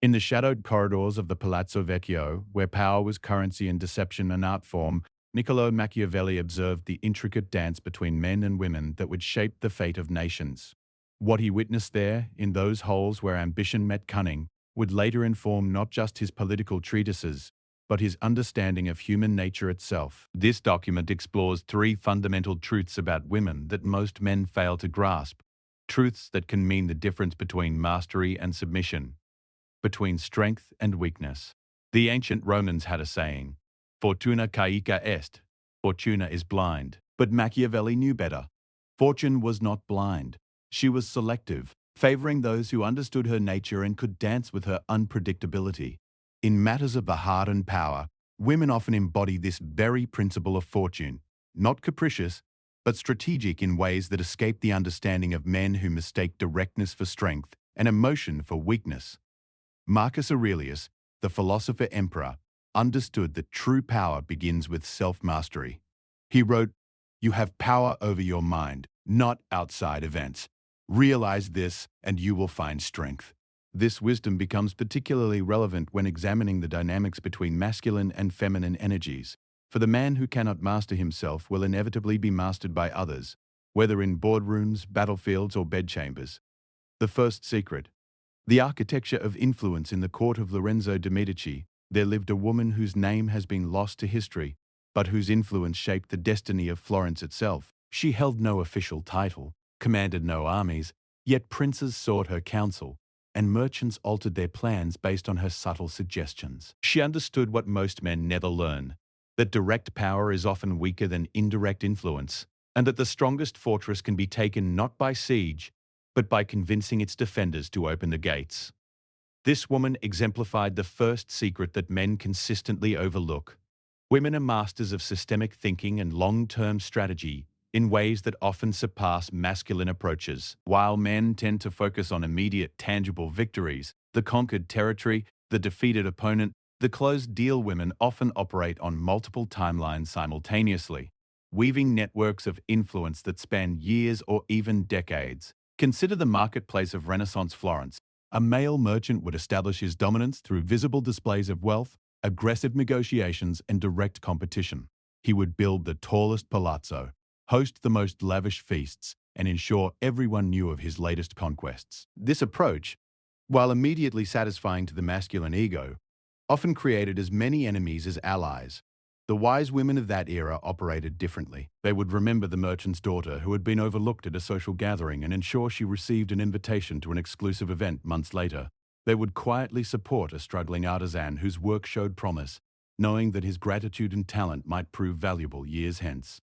In the shadowed corridors of the Palazzo Vecchio, where power was currency and deception an art form, Niccolo Machiavelli observed the intricate dance between men and women that would shape the fate of nations. What he witnessed there, in those holes where ambition met cunning, would later inform not just his political treatises, but his understanding of human nature itself. This document explores three fundamental truths about women that most men fail to grasp, truths that can mean the difference between mastery and submission, between strength and weakness. The ancient Romans had a saying, Fortuna caica est, Fortuna is blind. But Machiavelli knew better. Fortune was not blind. She was selective, favoring those who understood her nature and could dance with her unpredictability. In matters of the heart and power, women often embody this very principle of fortune, not capricious, but strategic in ways that escape the understanding of men who mistake directness for strength and emotion for weakness. Marcus Aurelius, the philosopher emperor, understood that true power begins with self-mastery. He wrote, "You have power over your mind, not outside events. Realize this, and you will find strength." This wisdom becomes particularly relevant when examining the dynamics between masculine and feminine energies. For the man who cannot master himself will inevitably be mastered by others, whether in boardrooms, battlefields, or bedchambers. The first secret. The architecture of influence in the court of Lorenzo de' Medici, there lived a woman whose name has been lost to history, but whose influence shaped the destiny of Florence itself. She held no official title, commanded no armies, yet princes sought her counsel, and merchants altered their plans based on her subtle suggestions. She understood what most men never learn, that direct power is often weaker than indirect influence, and that the strongest fortress can be taken not by siege, but by convincing its defenders to open the gates. This woman exemplified the first secret that men consistently overlook. Women are masters of systemic thinking and long-term strategy in ways that often surpass masculine approaches. While men tend to focus on immediate, tangible victories, the conquered territory, the defeated opponent, the closed deal, women often operate on multiple timelines simultaneously, weaving networks of influence that span years or even decades. Consider the marketplace of Renaissance Florence. A male merchant would establish his dominance through visible displays of wealth, aggressive negotiations, and direct competition. He would build the tallest palazzo, host the most lavish feasts, and ensure everyone knew of his latest conquests. This approach, while immediately satisfying to the masculine ego, often created as many enemies as allies. The wise women of that era operated differently. They would remember the merchant's daughter who had been overlooked at a social gathering and ensure she received an invitation to an exclusive event months later. They would quietly support a struggling artisan whose work showed promise, knowing that his gratitude and talent might prove valuable years hence.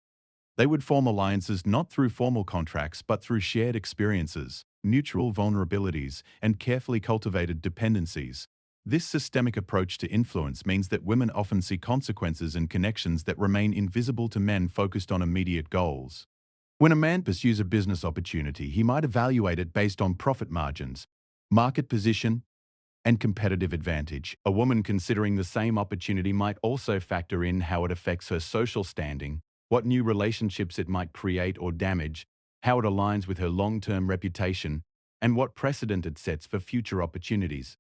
They would form alliances not through formal contracts but through shared experiences, mutual vulnerabilities, and carefully cultivated dependencies. This systemic approach to influence means that women often see consequences and connections that remain invisible to men focused on immediate goals. When a man pursues a business opportunity, he might evaluate it based on profit margins, market position, and competitive advantage. A woman considering the same opportunity might also factor in how it affects her social standing, what new relationships it might create or damage, how it aligns with her long-term reputation, and what precedent it sets for future opportunities.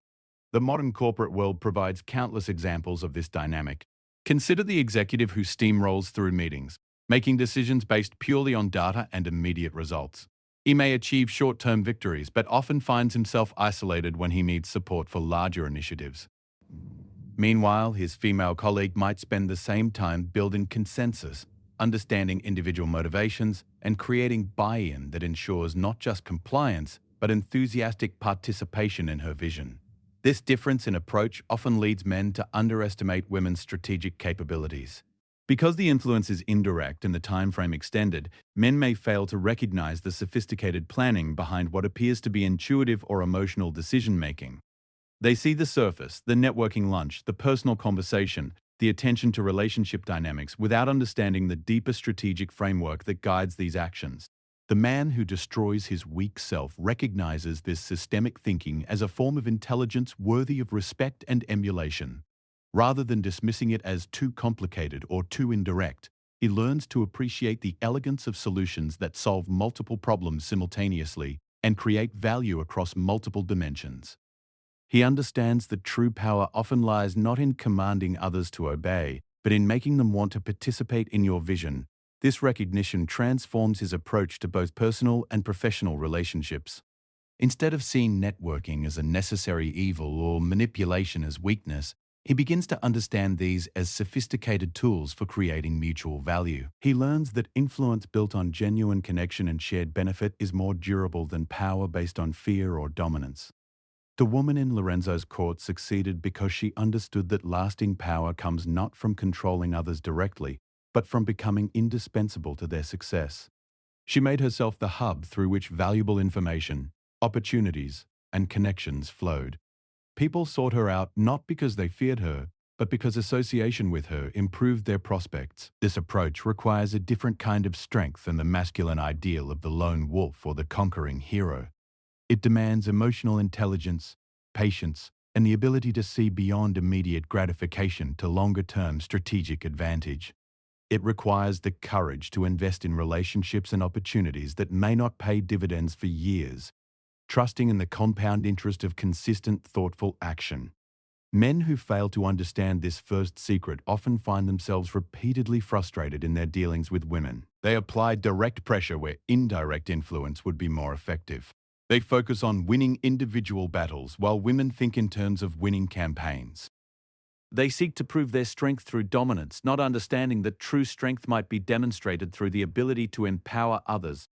The modern corporate world provides countless examples of this dynamic. Consider the executive who steamrolls through meetings, making decisions based purely on data and immediate results. He may achieve short-term victories, but often finds himself isolated when he needs support for larger initiatives. Meanwhile, his female colleague might spend the same time building consensus, understanding individual motivations, and creating buy-in that ensures not just compliance, but enthusiastic participation in her vision. This difference in approach often leads men to underestimate women's strategic capabilities. Because the influence is indirect and the time frame extended, men may fail to recognize the sophisticated planning behind what appears to be intuitive or emotional decision-making. They see the surface, the networking lunch, the personal conversation, the attention to relationship dynamics, without understanding the deeper strategic framework that guides these actions. The man who destroys his weak self recognizes this systemic thinking as a form of intelligence worthy of respect and emulation. Rather than dismissing it as too complicated or too indirect, he learns to appreciate the elegance of solutions that solve multiple problems simultaneously and create value across multiple dimensions. He understands that true power often lies not in commanding others to obey, but in making them want to participate in your vision. This recognition transforms his approach to both personal and professional relationships. Instead of seeing networking as a necessary evil or manipulation as weakness, he begins to understand these as sophisticated tools for creating mutual value. He learns that influence built on genuine connection and shared benefit is more durable than power based on fear or dominance. The woman in Lorenzo's court succeeded because she understood that lasting power comes not from controlling others directly, but from becoming indispensable to their success. She made herself the hub through which valuable information, opportunities, and connections flowed. People sought her out not because they feared her, but because association with her improved their prospects. This approach requires a different kind of strength than the masculine ideal of the lone wolf or the conquering hero. It demands emotional intelligence, patience, and the ability to see beyond immediate gratification to longer-term strategic advantage. It requires the courage to invest in relationships and opportunities that may not pay dividends for years, trusting in the compound interest of consistent, thoughtful action. Men who fail to understand this first secret often find themselves repeatedly frustrated in their dealings with women. They apply direct pressure where indirect influence would be more effective. They focus on winning individual battles while women think in terms of winning campaigns. They seek to prove their strength through dominance, not understanding that true strength might be demonstrated through the ability to empower others.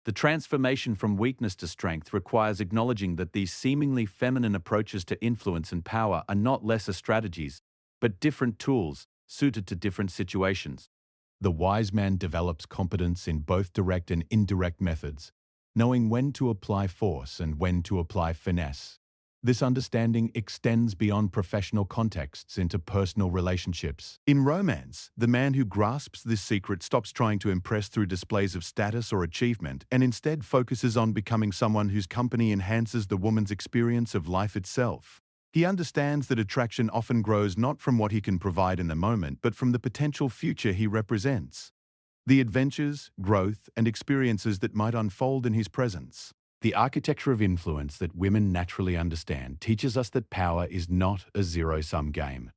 The transformation from weakness to strength requires acknowledging that these seemingly feminine approaches to influence and power are not lesser strategies, but different tools suited to different situations. The wise man develops competence in both direct and indirect methods, knowing when to apply force and when to apply finesse. This understanding extends beyond professional contexts into personal relationships. In romance, the man who grasps this secret stops trying to impress through displays of status or achievement and instead focuses on becoming someone whose company enhances the woman's experience of life itself. He understands that attraction often grows not from what he can provide in the moment, but from the potential future he represents. The adventures, growth, and experiences that might unfold in his presence. The architecture of influence that women naturally understand teaches us that power is not a zero-sum game.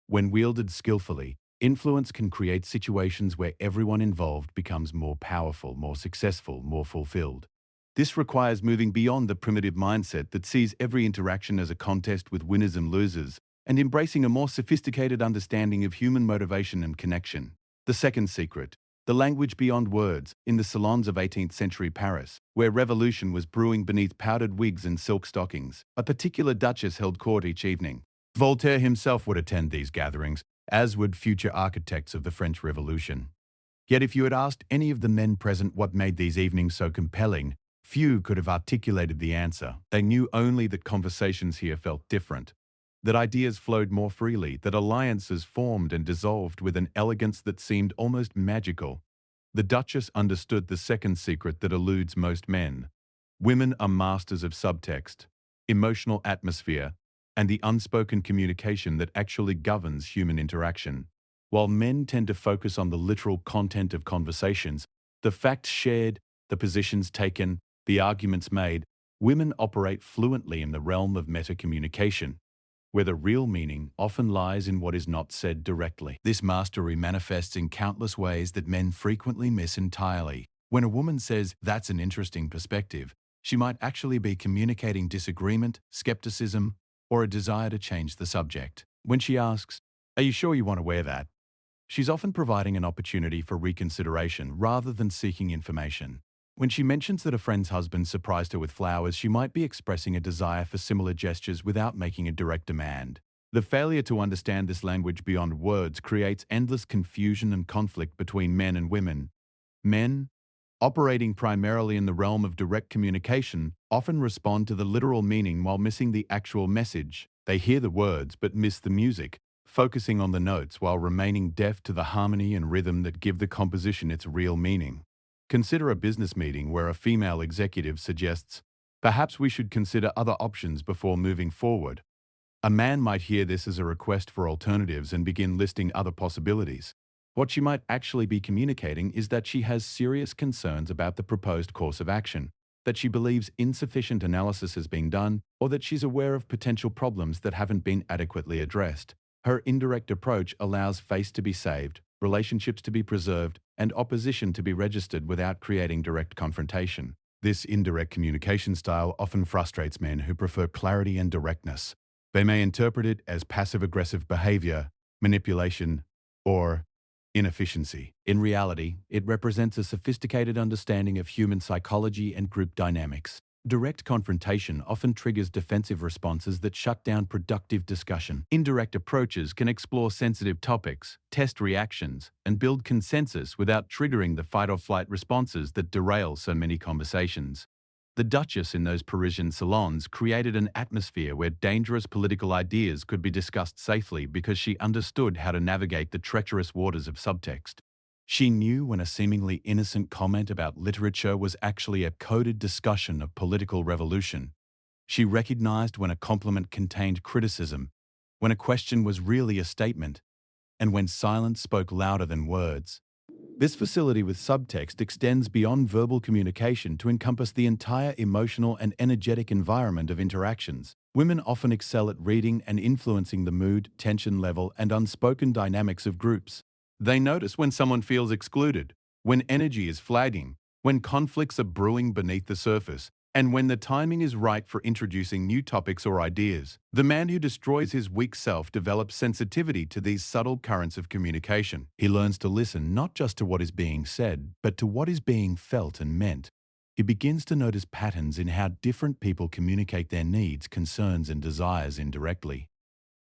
When wielded skillfully, influence can create situations where everyone involved becomes more powerful, more successful, more fulfilled. This requires moving beyond the primitive mindset that sees every interaction as a contest with winners and losers, and embracing a more sophisticated understanding of human motivation and connection. The second secret: the language beyond words, in the salons of 18th century Paris, where revolution was brewing beneath powdered wigs and silk stockings. A particular duchess held court each evening. Voltaire himself would attend these gatherings, as would future architects of the French Revolution. Yet if you had asked any of the men present what made these evenings so compelling, few could have articulated the answer. They knew only that conversations here felt different, that ideas flowed more freely, that alliances formed and dissolved with an elegance that seemed almost magical. The Duchess understood the second secret that eludes most men. Women are masters of subtext, emotional atmosphere, and the unspoken communication that actually governs human interaction. While men tend to focus on the literal content of conversations, the facts shared, the positions taken, the arguments made, women operate fluently in the realm of meta-communication, where the real meaning often lies in what is not said directly. This mastery manifests in countless ways that men frequently miss entirely. When a woman says, "That's an interesting perspective," she might actually be communicating disagreement, skepticism, or a desire to change the subject. When she asks, "Are you sure you want to wear that?" she's often providing an opportunity for reconsideration rather than seeking information. When she mentions that a friend's husband surprised her with flowers, she might be expressing a desire for similar gestures without making a direct demand. The failure to understand this language beyond words creates endless confusion and conflict between men and women. Men, operating primarily in the realm of direct communication, often respond to the literal meaning while missing the actual message. They hear the words but miss the music, focusing on the notes while remaining deaf to the harmony and rhythm that give the composition its real meaning. Consider a business meeting where a female executive suggests, "Perhaps we should consider other options before moving forward." A man might hear this as a request for alternatives and begin listing other possibilities. What she might actually be communicating is that she has serious concerns about the proposed course of action. that she believes insufficient analysis has been done, or that she's aware of potential problems that haven't been adequately addressed. Her indirect approach allows face to be saved, relationships to be preserved, and opposition to be registered without creating direct confrontation. This indirect communication style often frustrates men who prefer clarity and directness. They may interpret it as passive-aggressive behavior, manipulation, or inefficiency. In reality, it represents a sophisticated understanding of human psychology and group dynamics. Direct confrontation often triggers defensive responses that shut down productive discussion. Indirect approaches can explore sensitive topics, test reactions, and build consensus without triggering the fight-or-flight responses that derail so many conversations. The Duchess in those Parisian salons created an atmosphere where dangerous political ideas could be discussed safely because she understood how to navigate the treacherous waters of subtext. She knew when a seemingly innocent comment about literature was actually a coded discussion of political revolution. She recognized when a compliment contained criticism, when a question was really a statement, and when silence spoke louder than words. This facility with subtext extends beyond verbal communication to encompass the entire emotional and energetic environment of interactions. Women often excel at reading and influencing the mood, tension level, and unspoken dynamics of groups. They notice when someone feels excluded, when energy is flagging, when conflicts are brewing beneath the surface, and when the timing is right for introducing new topics or ideas. The man who destroys his weak self develops sensitivity to these subtle currents of communication. He learns to listen not just to what is being said, but to what is being felt and meant. He begins to notice patterns in how different people communicate their needs, concerns, and desires indirectly.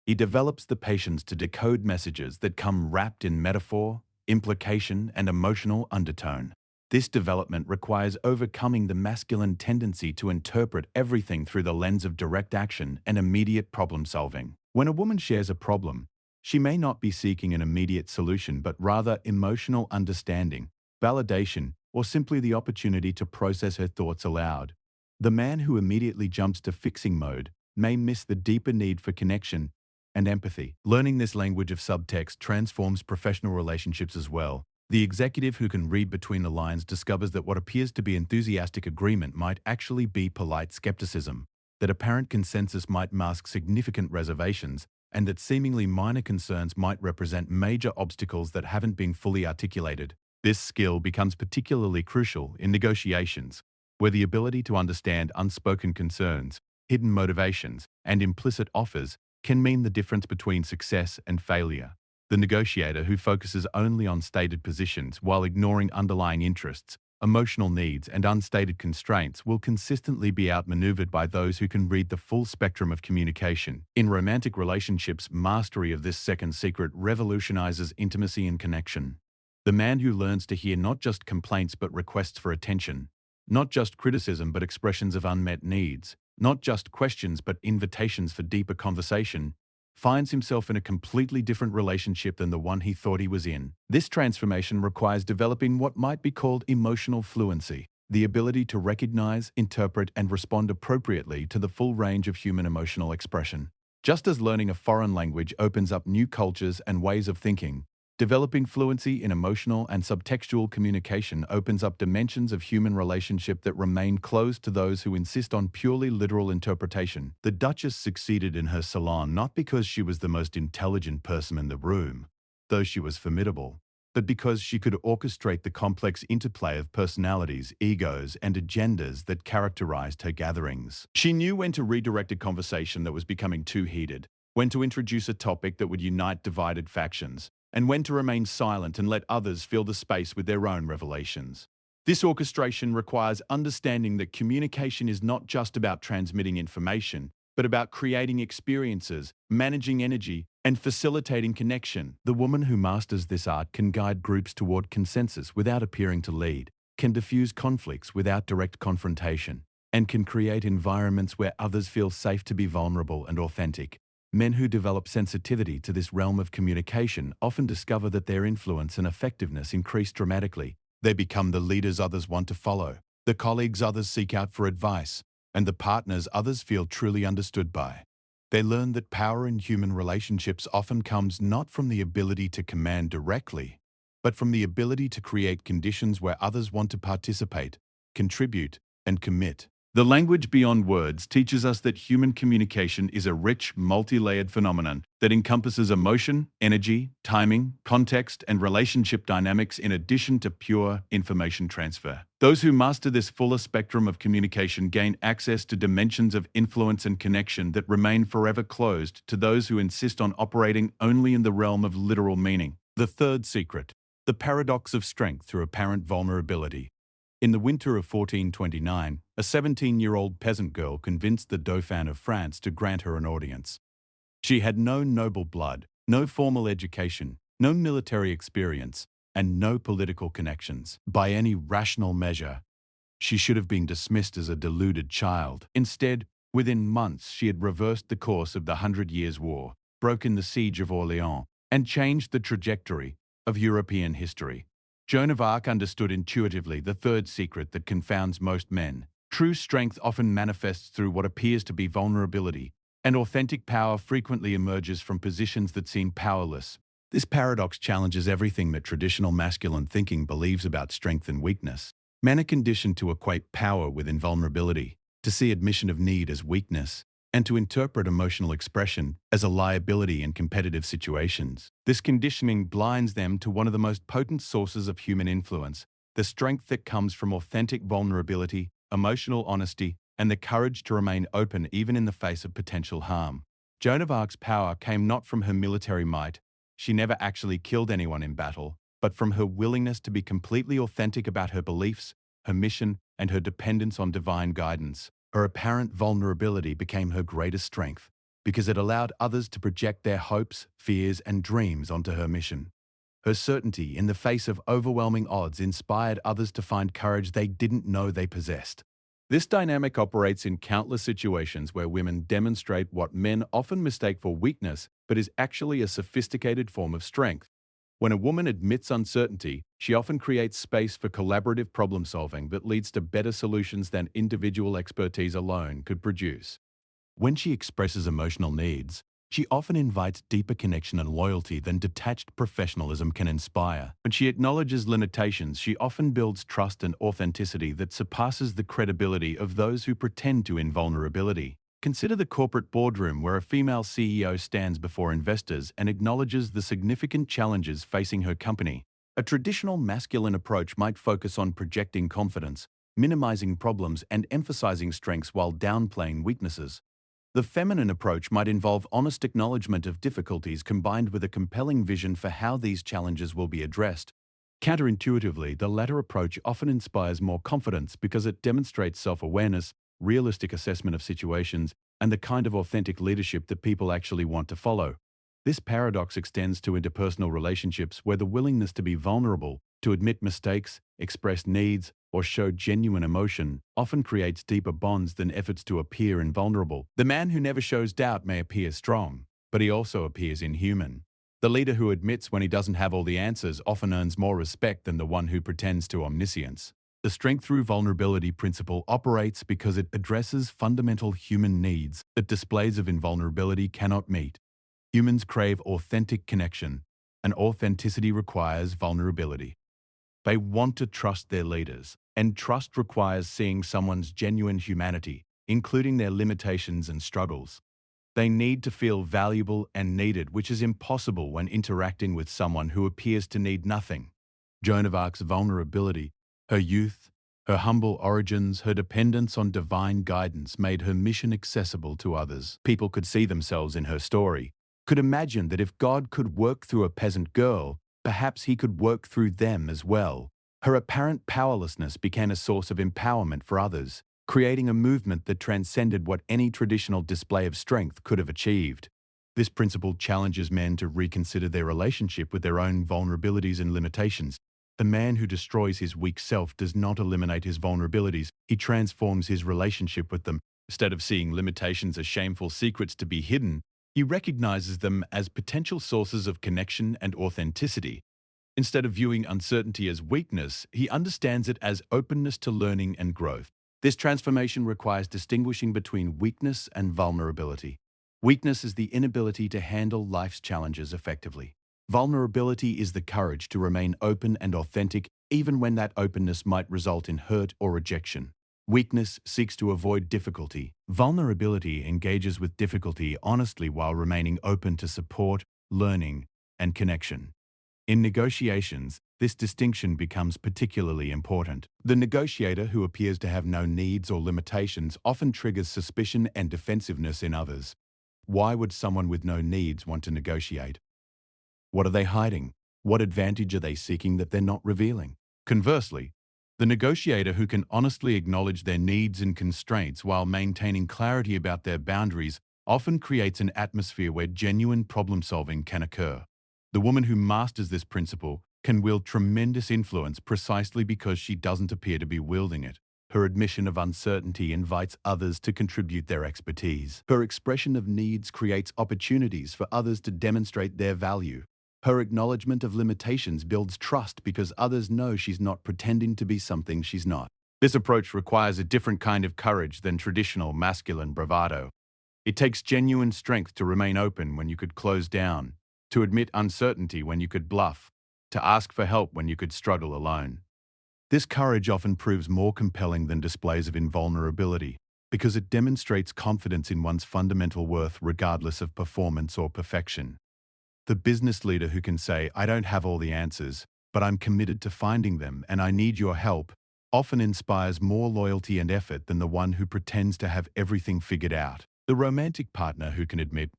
He develops the patience to decode messages that come wrapped in metaphor, implication, and emotional undertone. This development requires overcoming the masculine tendency to interpret everything through the lens of direct action and immediate problem solving. When a woman shares a problem, she may not be seeking an immediate solution, but rather emotional understanding, validation, or simply the opportunity to process her thoughts aloud. The man who immediately jumps to fixing mode may miss the deeper need for connection and empathy. Learning this language of subtext transforms professional relationships as well. The executive who can read between the lines discovers that what appears to be enthusiastic agreement might actually be polite skepticism, that apparent consensus might mask significant reservations, and that seemingly minor concerns might represent major obstacles that haven't been fully articulated. This skill becomes particularly crucial in negotiations, where the ability to understand unspoken concerns, hidden motivations, and implicit offers can mean the difference between success and failure. The negotiator who focuses only on stated positions while ignoring underlying interests, emotional needs, and unstated constraints will consistently be outmaneuvered by those who can read the full spectrum of communication. In romantic relationships, mastery of this second secret revolutionizes intimacy and connection. The man who learns to hear not just complaints but requests for attention, not just criticism but expressions of unmet needs, not just questions but invitations for deeper conversation, finds himself in a completely different relationship than the one he thought he was in. This transformation requires developing what might be called emotional fluency, the ability to recognize, interpret, and respond appropriately to the full range of human emotional expression. Just as learning a foreign language opens up new cultures and ways of thinking, developing fluency in emotional and subtextual communication opens up dimensions of human relationship that remain closed to those who insist on purely literal interpretation. The Duchess succeeded in her salon not because she was the most intelligent person in the room, though she was formidable, but because she could orchestrate the complex interplay of personalities, egos, and agendas that characterized her gatherings. She knew when to redirect a conversation that was becoming too heated, when to introduce a topic that would unite divided factions, and when to remain silent and let others fill the space with their own revelations. This orchestration requires understanding that communication is not just about transmitting information, but about creating experiences, managing energy, and facilitating connection. The woman who masters this art can guide groups toward consensus without appearing to lead, can diffuse conflicts without direct confrontation, and can create environments where others feel safe to be vulnerable and authentic. Men who develop sensitivity to this realm of communication often discover that their influence and effectiveness increase dramatically. They become the leaders others want to follow, the colleagues others seek out for advice, and the partners others feel truly understood by. They learn that power in human relationships often comes not from the ability to command directly, but from the ability to create conditions where others want to participate, contribute, and commit. The language beyond words teaches us that human communication is a rich, multi-layered phenomenon that encompasses emotion, energy, timing, context, and relationship dynamics in addition to pure information transfer. Those who master this fuller spectrum of communication gain access to dimensions of influence and connection that remain forever closed to those who insist on operating only in the realm of literal meaning. The third secret: the paradox of strength through apparent vulnerability. In the winter of 1429, a 17-year-old peasant girl convinced the Dauphin of France to grant her an audience. She had no noble blood, no formal education, no military experience, and no political connections. By any rational measure, she should have been dismissed as a deluded child. Instead, within months, she had reversed the course of the Hundred Years' War, broken the siege of Orléans, and changed the trajectory of European history. Joan of Arc understood intuitively the third secret that confounds most men. True strength often manifests through what appears to be vulnerability, and authentic power frequently emerges from positions that seem powerless. This paradox challenges everything that traditional masculine thinking believes about strength and weakness. Men are conditioned to equate power with invulnerability, to see admission of need as weakness, and to interpret emotional expression as a liability in competitive situations. This conditioning blinds them to one of the most potent sources of human influence, the strength that comes from authentic vulnerability, emotional honesty, and the courage to remain open even in the face of potential harm. Joan of Arc's power came not from her military might. She never actually killed anyone in battle, but from her willingness to be completely authentic about her beliefs, her mission, and her dependence on divine guidance. Her apparent vulnerability became her greatest strength because it allowed others to project their hopes, fears, and dreams onto her mission. Her certainty in the face of overwhelming odds inspired others to find courage they didn't know they possessed. This dynamic operates in countless situations where women demonstrate what men often mistake for weakness, but is actually a sophisticated form of strength. When a woman admits uncertainty, she often creates space for collaborative problem-solving that leads to better solutions than individual expertise alone could produce. When she expresses emotional needs, she often invites deeper connection and loyalty than detached professionalism can inspire. When she acknowledges limitations, she often builds trust and authenticity that surpasses the credibility of those who pretend to invulnerability. Consider the corporate boardroom where a female CEO stands before investors and acknowledges the significant challenges facing her company. A traditional masculine approach might focus on projecting confidence, minimizing problems, and emphasizing strengths while downplaying weaknesses. The feminine approach might involve honest acknowledgement of difficulties combined with a compelling vision for how these challenges will be addressed. Counterintuitively, the latter approach often inspires more confidence because it demonstrates self-awareness, realistic assessment of situations, and the kind of authentic leadership that people actually want to follow. This paradox extends to interpersonal relationships where the willingness to be vulnerable, to admit mistakes, express needs, or show genuine emotion often creates deeper bonds than efforts to appear invulnerable. The man who never shows doubt may appear strong, but he also appears inhuman. The leader who admits when he doesn't have all the answers often earns more respect than the one who pretends to omniscience. The strength through vulnerability principle operates because it addresses fundamental human needs that displays of invulnerability cannot meet. Humans crave authentic connection, and authenticity requires vulnerability. They want to trust their leaders, and trust requires seeing someone's genuine humanity, including their limitations and struggles. They need to feel valuable and needed, which is impossible when interacting with someone who appears to need nothing. Joan of Arc's vulnerability, her youth, her humble origins, her dependence on divine guidance made her mission accessible to others. People could see themselves in her story, could imagine that if God could work through a peasant girl, perhaps he could work through them as well. Her apparent powerlessness became a source of empowerment for others, creating a movement that transcended what any traditional display of strength could have achieved. This principle challenges men to reconsider their relationship with their own vulnerabilities and limitations. The man who destroys his weak self does not eliminate his vulnerabilities, he transforms his relationship with them. Instead of seeing limitations as shameful secrets to be hidden, he recognizes them as potential sources of connection and authenticity. Instead of viewing uncertainty as weakness, he understands it as openness to learning and growth. This transformation requires distinguishing between weakness and vulnerability. Weakness is the inability to handle life's challenges effectively. Vulnerability is the courage to remain open and authentic even when that openness might result in hurt or rejection. Weakness seeks to avoid difficulty. Vulnerability engages with difficulty honestly while remaining open to support, learning, and connection. In negotiations, this distinction becomes particularly important. The negotiator who appears to have no needs or limitations often triggers suspicion and defensiveness in others. Why would someone with no needs want to negotiate? What are they hiding? What advantage are they seeking that they're not revealing? Conversely, the negotiator who can honestly acknowledge their needs and constraints while maintaining clarity about their boundaries often creates an atmosphere where genuine problem-solving can occur. The woman who masters this principle can wield tremendous influence precisely because she doesn't appear to be wielding it. Her admission of uncertainty invites others to contribute their expertise. Her expression of needs creates opportunities for others to demonstrate their value. Her acknowledgement of limitations builds trust because others know she's not pretending to be something she's not. This approach requires a different kind of courage than traditional masculine bravado. It takes genuine strength to remain open when you could close down, to admit uncertainty when you could bluff, to ask for help when you could struggle alone. This courage often proves more compelling than displays of invulnerability because it demonstrates confidence in one's fundamental worth regardless of performance or perfection. The business leader who can say, "I don't have all the answers, but I'm committed to finding them and I need your help," often inspires more loyalty and effort than the one who pretends to have everything figured out. The romantic partner who can admit,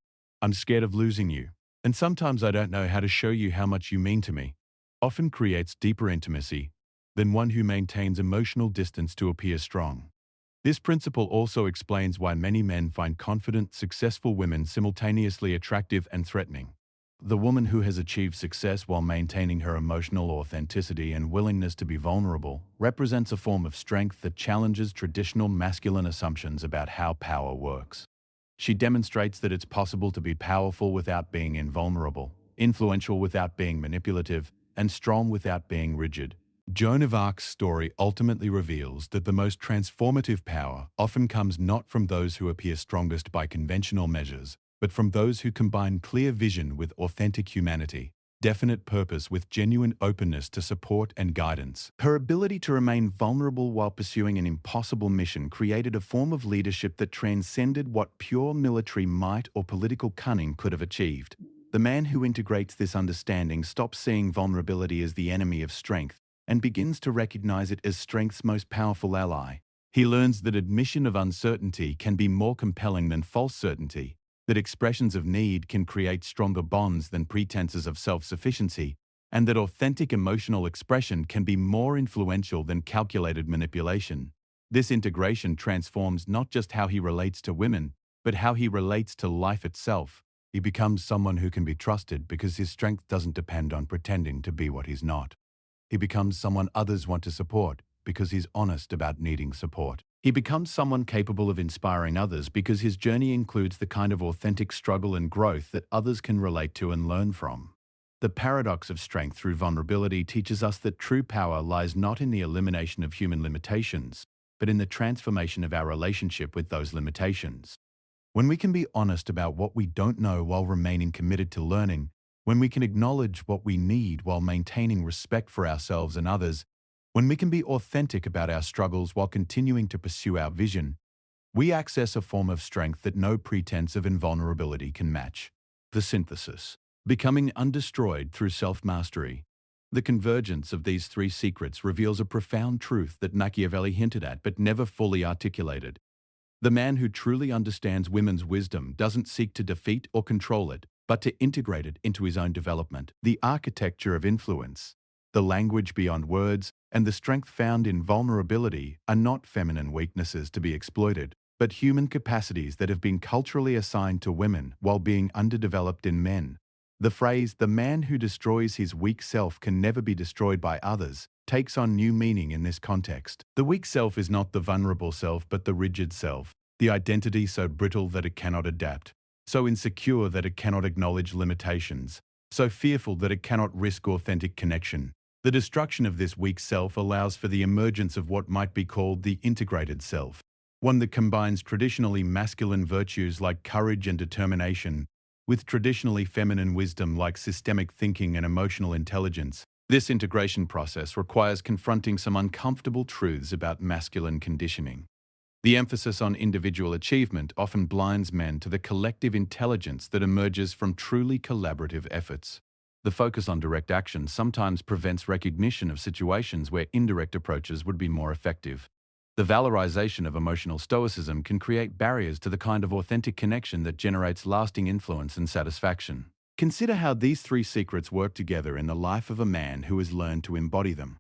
"I'm scared of losing you, and sometimes I don't know how to show you how much you mean to me," often creates deeper intimacy than one who maintains emotional distance to appear strong. This principle also explains why many men find confident, successful women simultaneously attractive and threatening. The woman who has achieved success while maintaining her emotional authenticity and willingness to be vulnerable represents a form of strength that challenges traditional masculine assumptions about how power works. She demonstrates that it's possible to be powerful without being invulnerable, influential without being manipulative, and strong without being rigid. Joan of Arc's story ultimately reveals that the most transformative power often comes not from those who appear strongest by conventional measures, but from those who combine clear vision with authentic humanity, definite purpose with genuine openness to support and guidance. Her ability to remain vulnerable while pursuing an impossible mission created a form of leadership that transcended what pure military might or political cunning could have achieved. The man who integrates this understanding stops seeing vulnerability as the enemy of strength and begins to recognize it as strength's most powerful ally. He learns that admission of uncertainty can be more compelling than false certainty, that expressions of need can create stronger bonds than pretenses of self-sufficiency, and that authentic emotional expression can be more influential than calculated manipulation. This integration transforms not just how he relates to women, but how he relates to life itself. He becomes someone who can be trusted because his strength doesn't depend on pretending to be what he's not. He becomes someone others want to support because he's honest about needing support. He becomes someone capable of inspiring others because his journey includes the kind of authentic struggle and growth that others can relate to and learn from. The paradox of strength through vulnerability teaches us that true power lies not in the elimination of human limitations, but in the transformation of our relationship with those limitations. When we can be honest about what we don't know while remaining committed to learning, when we can acknowledge what we need while maintaining respect for ourselves and others, when we can be authentic about our struggles while continuing to pursue our vision, we access a form of strength that no pretense of invulnerability can match. The synthesis. Becoming undestroyed through self-mastery. The convergence of these three secrets reveals a profound truth that Machiavelli hinted at but never fully articulated. The man who truly understands women's wisdom doesn't seek to defeat or control it, but to integrate it into his own development. The architecture of influence, the language beyond words, and the strength found in vulnerability are not feminine weaknesses to be exploited, but human capacities that have been culturally assigned to women while being underdeveloped in men. The phrase, "the man who destroys his weak self can never be destroyed by others," takes on new meaning in this context. The weak self is not the vulnerable self, but the rigid self, the identity so brittle that it cannot adapt, so insecure that it cannot acknowledge limitations, so fearful that it cannot risk authentic connection. The destruction of this weak self allows for the emergence of what might be called the integrated self, one that combines traditionally masculine virtues like courage and determination with traditionally feminine wisdom like systemic thinking and emotional intelligence. This integration process requires confronting some uncomfortable truths about masculine conditioning. The emphasis on individual achievement often blinds men to the collective intelligence that emerges from truly collaborative efforts. The focus on direct action sometimes prevents recognition of situations where indirect approaches would be more effective. The valorization of emotional stoicism can create barriers to the kind of authentic connection that generates lasting influence and satisfaction. Consider how these three secrets work together in the life of a man who has learned to embody them.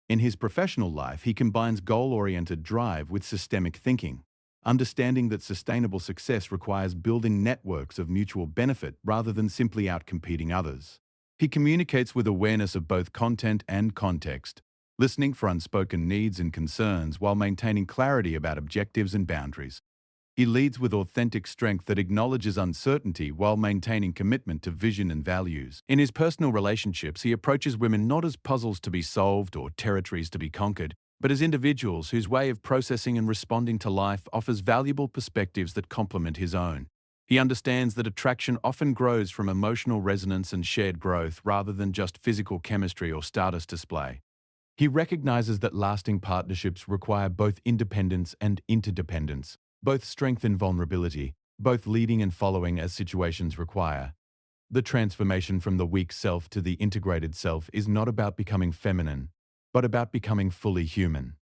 In his professional life, he combines goal-oriented drive with systemic thinking, understanding that sustainable success requires building networks of mutual benefit rather than simply outcompeting others. He communicates with awareness of both content and context, listening for unspoken needs and concerns while maintaining clarity about objectives and boundaries. He leads with authentic strength that acknowledges uncertainty while maintaining commitment to vision and values. In his personal relationships, he approaches women not as puzzles to be solved or territories to be conquered, but as individuals whose way of processing and responding to life offers valuable perspectives that complement his own. He understands that attraction often grows from emotional resonance and shared growth rather than just physical chemistry or status display. He recognizes that lasting partnerships require both independence and interdependence, both strength and vulnerability, both leading and following as situations require. The transformation from the weak self to the integrated self is not about becoming feminine, but about becoming fully human.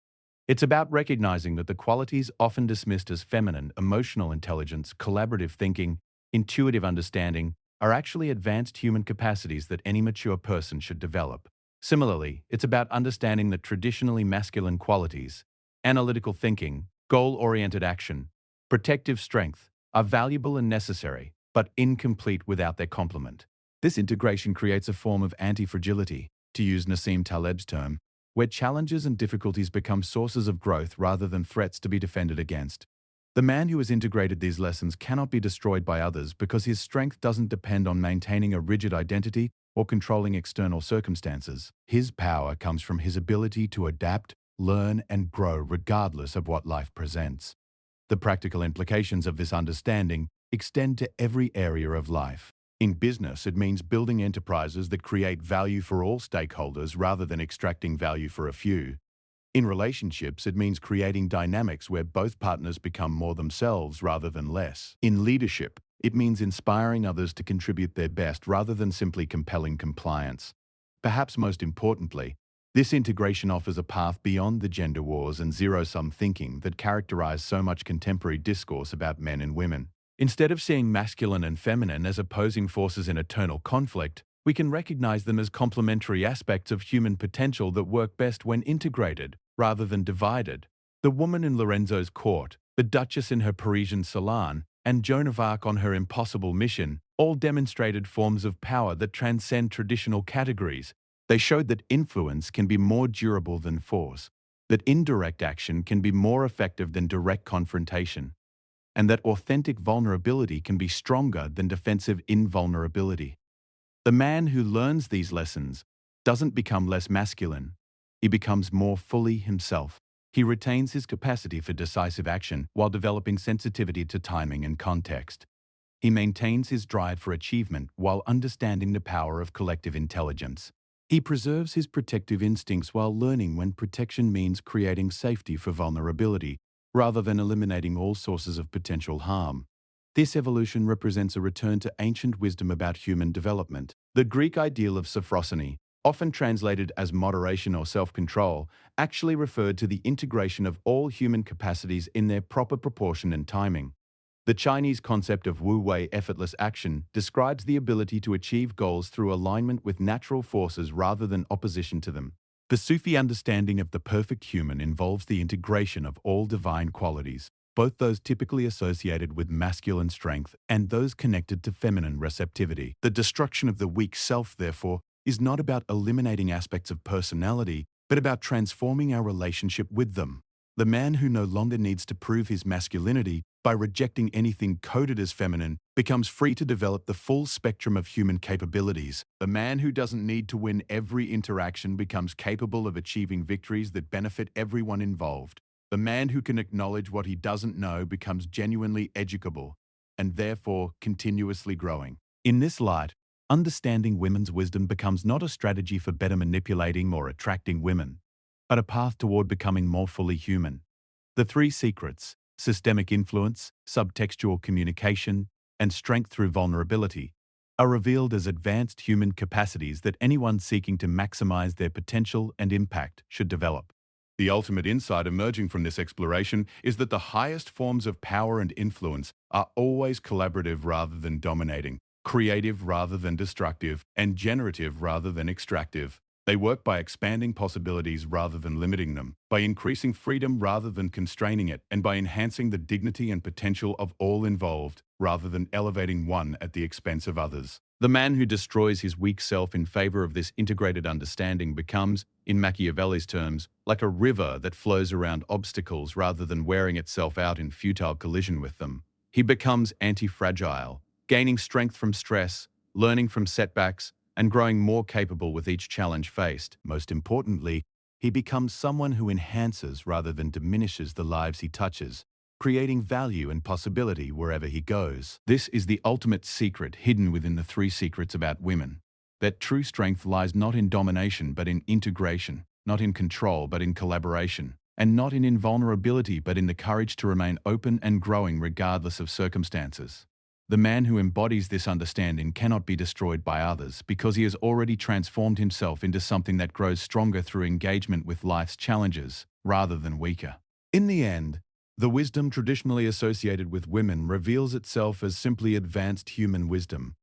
It's about recognizing that the qualities often dismissed as feminine, emotional intelligence, collaborative thinking, intuitive understanding, are actually advanced human capacities that any mature person should develop. Similarly, it's about understanding that traditionally masculine qualities, analytical thinking, goal-oriented action, protective strength, are valuable and necessary, but incomplete without their complement. This integration creates a form of anti-fragility, to use Nassim Taleb's term, where challenges and difficulties become sources of growth rather than threats to be defended against. The man who has integrated these lessons cannot be destroyed by others because his strength doesn't depend on maintaining a rigid identity or controlling external circumstances. His power comes from his ability to adapt, learn, and grow regardless of what life presents. The practical implications of this understanding extend to every area of life. In business, it means building enterprises that create value for all stakeholders rather than extracting value for a few. In relationships, it means creating dynamics where both partners become more themselves rather than less. In leadership, it means inspiring others to contribute their best rather than simply compelling compliance. Perhaps most importantly, this integration offers a path beyond the gender wars and zero-sum thinking that characterize so much contemporary discourse about men and women. Instead of seeing masculine and feminine as opposing forces in eternal conflict, we can recognize them as complementary aspects of human potential that work best when integrated, rather than divided. The woman in Lorenzo's court, the Duchess in her Parisian salon, and Joan of Arc on her impossible mission all demonstrated forms of power that transcend traditional categories. They showed that influence can be more durable than force, that indirect action can be more effective than direct confrontation, and that authentic vulnerability can be stronger than defensive invulnerability. The man who learns these lessons doesn't become less masculine. He becomes more fully himself. He retains his capacity for decisive action while developing sensitivity to timing and context. He maintains his drive for achievement while understanding the power of collective intelligence. He preserves his protective instincts while learning when protection means creating safety for vulnerability, rather than eliminating all sources of potential harm. This evolution represents a return to ancient wisdom about human development. The Greek ideal of sophrosony, often translated as moderation or self-control, actually referred to the integration of all human capacities in their proper proportion and timing. The Chinese concept of wu-wei effortless action describes the ability to achieve goals through alignment with natural forces rather than opposition to them. The Sufi understanding of the perfect human involves the integration of all divine qualities, both those typically associated with masculine strength and those connected to feminine receptivity. The destruction of the weak self, therefore, is not about eliminating aspects of personality, but about transforming our relationship with them. The man who no longer needs to prove his masculinity by rejecting anything coded as feminine becomes free to develop the full spectrum of human capabilities. The man who doesn't need to win every interaction becomes capable of achieving victories that benefit everyone involved. The man who can acknowledge what he doesn't know becomes genuinely educable and therefore continuously growing. In this light, Understanding women's wisdom becomes not a strategy for better manipulating or attracting women, but a path toward becoming more fully human. The three secrets, systemic influence, subtextual communication, and strength through vulnerability, are revealed as advanced human capacities that anyone seeking to maximize their potential and impact should develop. The ultimate insight emerging from this exploration is that the highest forms of power and influence are always collaborative rather than dominating, creative rather than destructive, and generative rather than extractive. They work by expanding possibilities rather than limiting them, by increasing freedom rather than constraining it, and by enhancing the dignity and potential of all involved rather than elevating one at the expense of others. The man who destroys his weak self in favor of this integrated understanding becomes, in Machiavelli's terms, like a river that flows around obstacles rather than wearing itself out in futile collision with them. He becomes anti-fragile, gaining strength from stress, learning from setbacks, and growing more capable with each challenge faced. Most importantly, he becomes someone who enhances rather than diminishes the lives he touches, creating value and possibility wherever he goes. This is the ultimate secret hidden within the three secrets about women. That true strength lies not in domination but in integration, not in control but in collaboration, and not in invulnerability but in the courage to remain open and growing regardless of circumstances. The man who embodies this understanding cannot be destroyed by others because he has already transformed himself into something that grows stronger through engagement with life's challenges rather than weaker. In the end, the wisdom traditionally associated with women reveals itself as simply advanced human wisdom.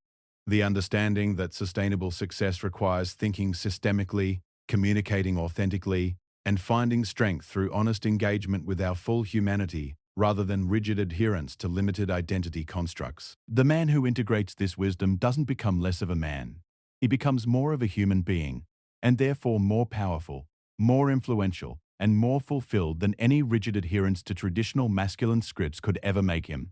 The understanding that sustainable success requires thinking systemically, communicating authentically, and finding strength through honest engagement with our full humanity rather than rigid adherence to limited identity constructs. The man who integrates this wisdom doesn't become less of a man. He becomes more of a human being, and therefore more powerful, more influential, and more fulfilled than any rigid adherence to traditional masculine scripts could ever make him.